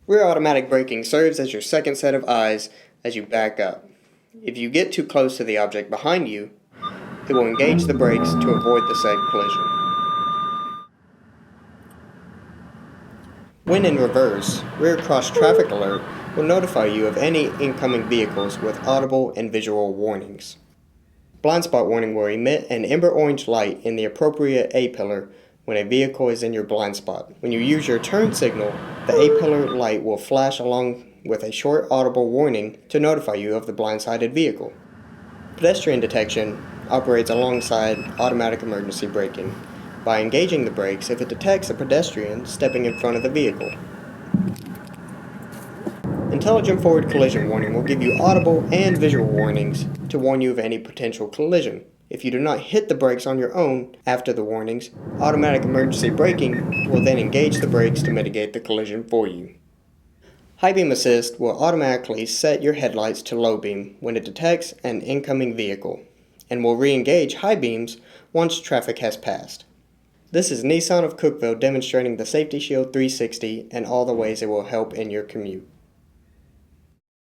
Rear automatic braking serves as your second set of eyes as you back up. If you get too close to the object behind you, it will engage the brakes to avoid the said collision. When in reverse, rear cross traffic alert will notify you of any incoming vehicles with audible and visual warnings. Blind spot warning will emit an amber orange light in the appropriate A-pillar when a vehicle is in your blind spot. When you use your turn signal, the A-pillar light will flash along with a short audible warning to notify you of the blindsided vehicle. Pedestrian detection operates alongside automatic emergency braking by engaging the brakes if it detects a pedestrian stepping in front of the vehicle. Intelligent forward collision warning will give you audible and visual warnings to warn you of any potential collision. If you do not hit the brakes on your own after the warnings, automatic emergency braking will then engage the brakes to mitigate the collision for you. High beam assist will automatically set your headlights to low beam when it detects an incoming vehicle, and will re-engage high beams once traffic has passed. This is Nissan of Cookeville demonstrating the Safety Shield 360 and all the ways it will help in your commute.